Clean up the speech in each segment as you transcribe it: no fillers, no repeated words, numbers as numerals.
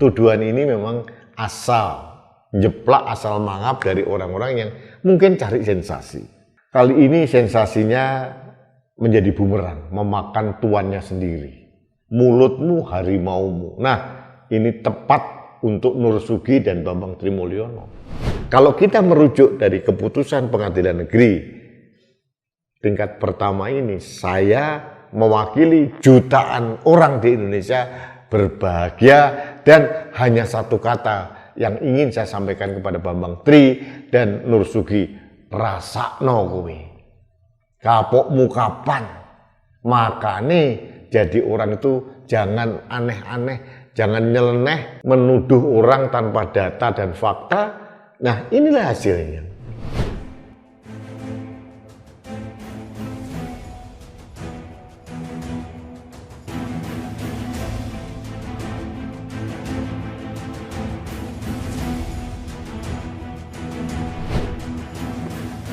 tuduhan ini memang jeplak asal mangap dari orang-orang yang mungkin cari sensasi. Kali ini sensasinya menjadi bumerang, memakan tuannya sendiri. Mulutmu harimaumu. Nah, ini tepat untuk Nursugi dan Bambang Trimulyono. Kalau kita merujuk dari keputusan pengadilan negeri tingkat pertama ini, saya mewakili jutaan orang di Indonesia berbahagia, dan hanya satu kata yang ingin saya sampaikan kepada Bambang Tri dan Nursugi: rasakno kowe. Kapokmu kapan? Makane jadi orang itu jangan aneh-aneh, jangan nyeleneh menuduh orang tanpa data dan fakta. Nah, inilah hasilnya.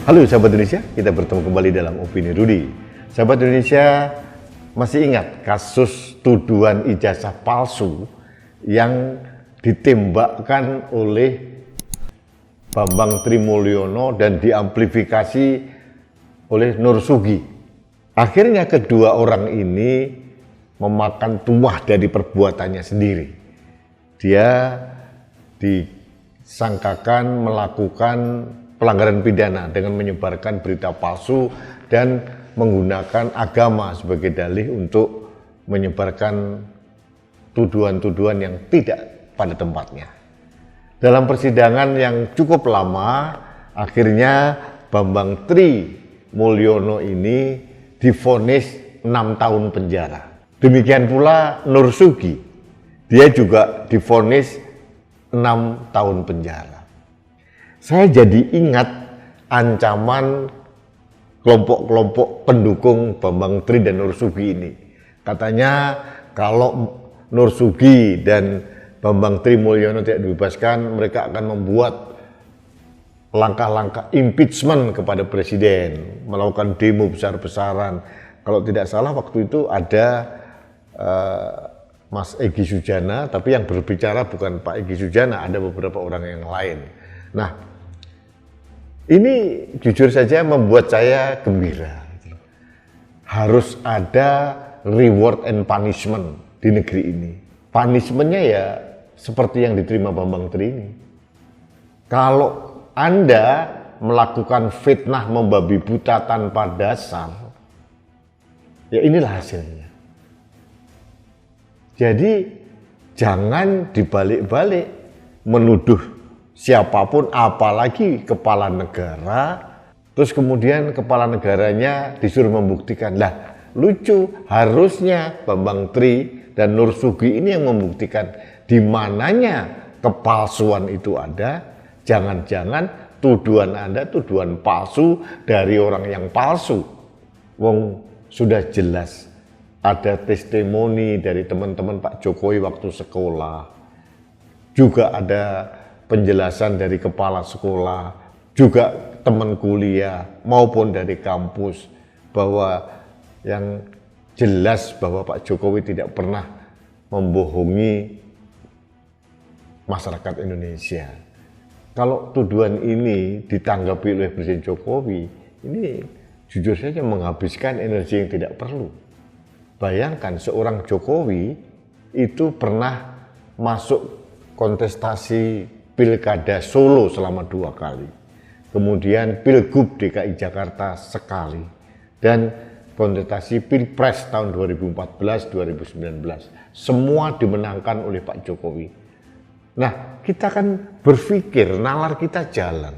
Halo sahabat Indonesia, kita bertemu kembali dalam Opini Rudy. Sahabat Indonesia, masih ingat kasus tuduhan ijazah palsu yang ditembakkan oleh Bambang Trimulyono dan diamplifikasi oleh Nursugi. Akhirnya kedua orang ini memakan tuah dari perbuatannya sendiri. Dia disangkakan melakukan pelanggaran pidana dengan menyebarkan berita palsu dan menggunakan agama sebagai dalih untuk menyebarkan tuduhan-tuduhan yang tidak pada tempatnya. Dalam persidangan yang cukup lama, akhirnya Bambang Trimulyono ini divonis 6 tahun penjara. Demikian pula Nursugi, dia juga divonis 6 tahun penjara. Saya jadi ingat ancaman kelompok-kelompok pendukung Bambang Tri dan Nursugi ini. Katanya kalau Nursugi dan Bambang Trimulyono tidak dibebaskan, mereka akan membuat langkah-langkah impeachment kepada presiden, melakukan demo besar-besaran. Kalau tidak salah waktu itu ada Mas Egy Sujana, tapi yang berbicara bukan Pak Egy Sujana, ada beberapa orang yang lain. Nah, ini jujur saja membuat saya gembira. Harus ada reward and punishment di negeri ini. Punishmentnya ya seperti yang diterima Bambang Tri ini. Kalau Anda melakukan fitnah membabi buta tanpa dasar, ya inilah hasilnya. Jadi jangan dibalik-balik menuduh siapapun, apalagi kepala negara, terus kemudian kepala negaranya disuruh membuktikan. Lah, lucu, harusnya Bambang Tri dan Nursugi ini yang membuktikan di mananya kepalsuan itu ada. Jangan-jangan tuduhan Anda tuduhan palsu dari orang yang palsu. Wong sudah jelas ada testimoni dari teman-teman Pak Jokowi waktu sekolah. Juga ada penjelasan dari kepala sekolah, juga teman kuliah maupun dari kampus, bahwa yang jelas bahwa Pak Jokowi tidak pernah membohongi masyarakat Indonesia. Kalau tuduhan ini ditanggapi oleh Presiden Jokowi, ini jujur saja menghabiskan energi yang tidak perlu. Bayangkan seorang Jokowi itu pernah masuk kontestasi Pilkada Solo selama 2 kali, kemudian Pilgub DKI Jakarta sekali, dan kontestasi Pilpres tahun 2014-2019. Semua dimenangkan oleh Pak Jokowi. Nah, kita kan berpikir, nalar kita jalan.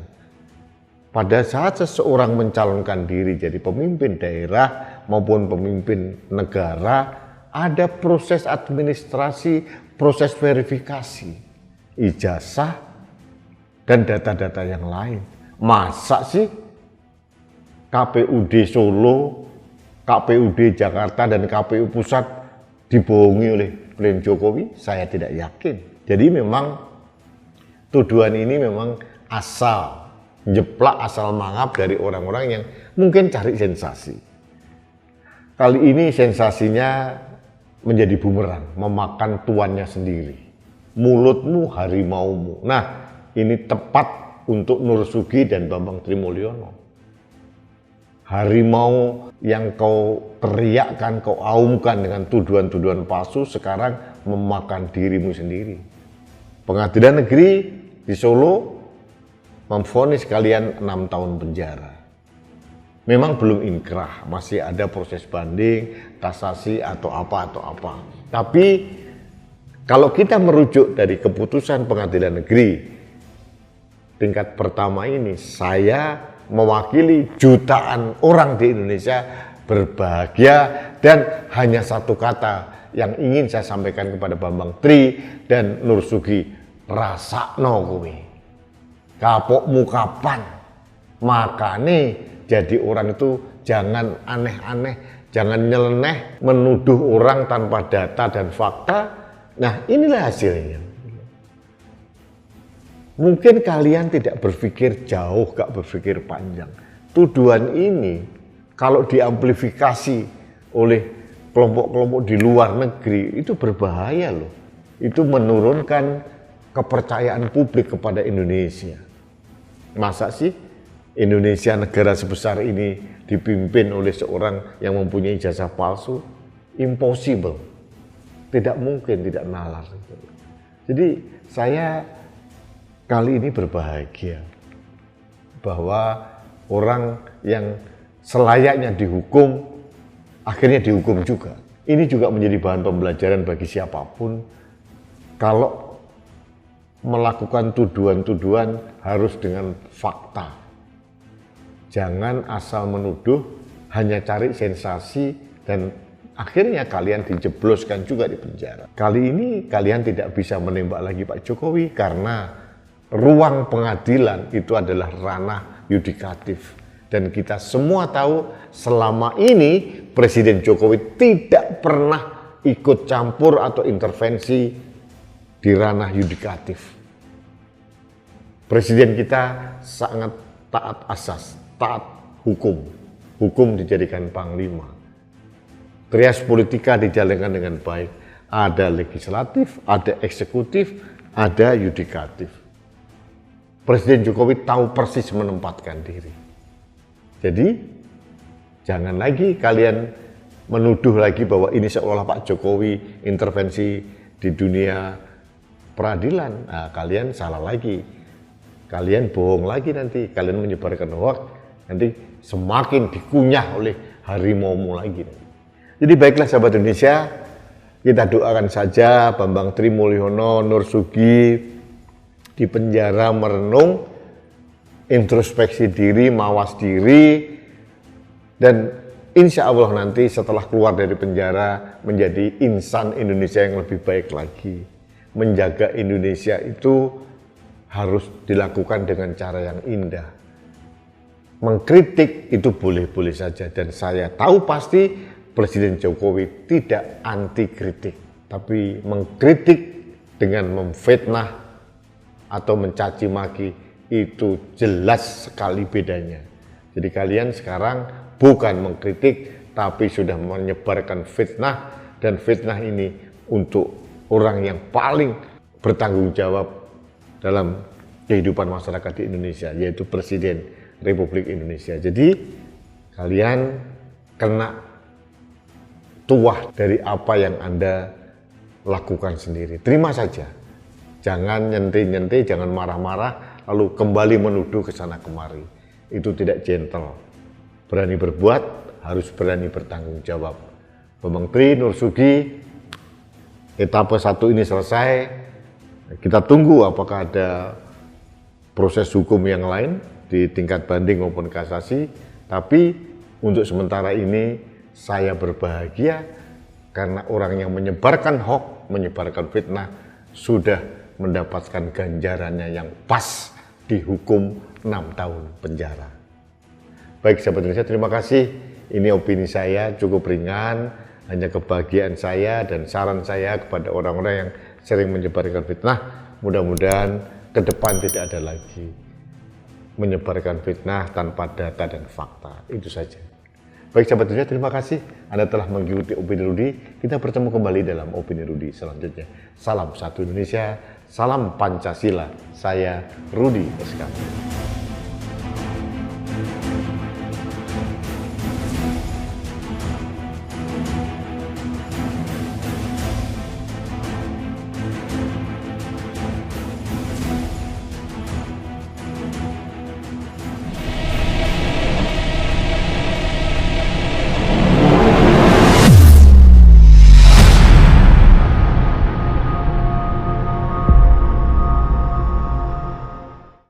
Pada saat seseorang mencalonkan diri jadi pemimpin daerah maupun pemimpin negara, ada proses administrasi, proses verifikasi, ijazah, dan data-data yang lain. Masa sih KPUD Solo, KPUD Jakarta, dan KPU Pusat dibohongi oleh Presiden Jokowi? Saya tidak yakin. Jadi memang tuduhan ini memang jeplak asal mangap dari orang-orang yang mungkin cari sensasi. Kali ini sensasinya menjadi bumerang, memakan tuannya sendiri. mulutmu harimaumu. Nah, ini tepat untuk Nur Sugi dan Bambang Trimulyono. Harimau yang kau teriakkan, kau aumkan dengan tuduhan-tuduhan palsu sekarang memakan dirimu sendiri. Pengadilan Negeri di Solo memvonis kalian 6 tahun penjara. Memang belum inkrah, masih ada proses banding, kasasi atau apa. Tapi kalau kita merujuk dari keputusan Pengadilan Negeri tingkat pertama ini, saya mewakili jutaan orang di Indonesia berbahagia, dan hanya satu kata yang ingin saya sampaikan kepada Bambang Tri dan Nur Sugi, rasakno kuwi. Kapokmu kapan? Makanya jadi orang itu jangan aneh-aneh, jangan nyeleneh menuduh orang tanpa data dan fakta. Nah, inilah hasilnya. Mungkin kalian tidak berpikir jauh, gak berpikir panjang. Tuduhan ini kalau diamplifikasi oleh kelompok-kelompok di luar negeri itu berbahaya loh. Itu menurunkan kepercayaan publik kepada Indonesia. Masa sih Indonesia, negara sebesar ini, dipimpin oleh seorang yang mempunyai ijazah palsu? Impossible. Tidak mungkin, tidak nalar. Jadi saya kali ini berbahagia bahwa orang yang selayaknya dihukum akhirnya dihukum juga. Ini juga menjadi bahan pembelajaran bagi siapapun. Kalau melakukan tuduhan-tuduhan harus dengan fakta. Jangan asal menuduh, hanya cari sensasi, dan akhirnya kalian dijebloskan juga di penjara. Kali ini kalian tidak bisa menembak lagi Pak Jokowi karena ruang pengadilan itu adalah ranah yudikatif. Dan kita semua tahu selama ini Presiden Jokowi tidak pernah ikut campur atau intervensi di ranah yudikatif. Presiden kita sangat taat asas, taat hukum. Hukum dijadikan panglima. Trias politika dijalankan dengan baik. Ada legislatif, ada eksekutif, ada yudikatif. Presiden Jokowi tahu persis menempatkan diri. Jadi, jangan lagi kalian menuduh lagi bahwa ini seolah Pak Jokowi intervensi di dunia peradilan. Nah, kalian salah lagi. Kalian bohong lagi nanti. Kalian menyebarkan hoax. Nanti semakin dikunyah oleh harimaumu lagi. Jadi baiklah sahabat Indonesia, kita doakan saja Bambang Trimulyono, Nur Sugi di penjara merenung, introspeksi diri, mawas diri, dan insya Allah nanti setelah keluar dari penjara menjadi insan Indonesia yang lebih baik lagi. Menjaga Indonesia itu harus dilakukan dengan cara yang indah. Mengkritik itu boleh-boleh saja, dan saya tahu pasti Presiden Jokowi tidak anti kritik, tapi mengkritik dengan memfitnah atau mencaci maki itu jelas sekali bedanya. Jadi kalian sekarang bukan mengkritik, tapi sudah menyebarkan fitnah, dan fitnah ini untuk orang yang paling bertanggung jawab dalam kehidupan masyarakat di Indonesia, yaitu Presiden Republik Indonesia. Jadi kalian kena tuah dari apa yang Anda lakukan sendiri. Terima saja. Jangan nyentil-nyentil, jangan marah-marah, lalu kembali menuduh ke sana kemari. Itu tidak gentle. Berani berbuat, harus berani bertanggung jawab. Bambang Tri, Nur Sugi, etapa 1 ini selesai. Kita tunggu apakah ada proses hukum yang lain di tingkat banding maupun kasasi. Tapi untuk sementara ini saya berbahagia karena orang yang menyebarkan hoax, menyebarkan fitnah sudah mendapatkan ganjarannya yang pas, dihukum 6 tahun penjara. Baik sahabat Indonesia, terima kasih. Ini opini saya cukup ringan, hanya kebahagiaan saya dan saran saya kepada orang-orang yang sering menyebarkan fitnah. Mudah-mudahan ke depan tidak ada lagi menyebarkan fitnah tanpa data dan fakta. Itu saja. Baik sahabat dunia, terima kasih Anda telah mengikuti Opini Rudi. Kita bertemu kembali dalam Opini Rudi selanjutnya. Salam satu Indonesia, salam Pancasila. Saya Rudi Eskandar.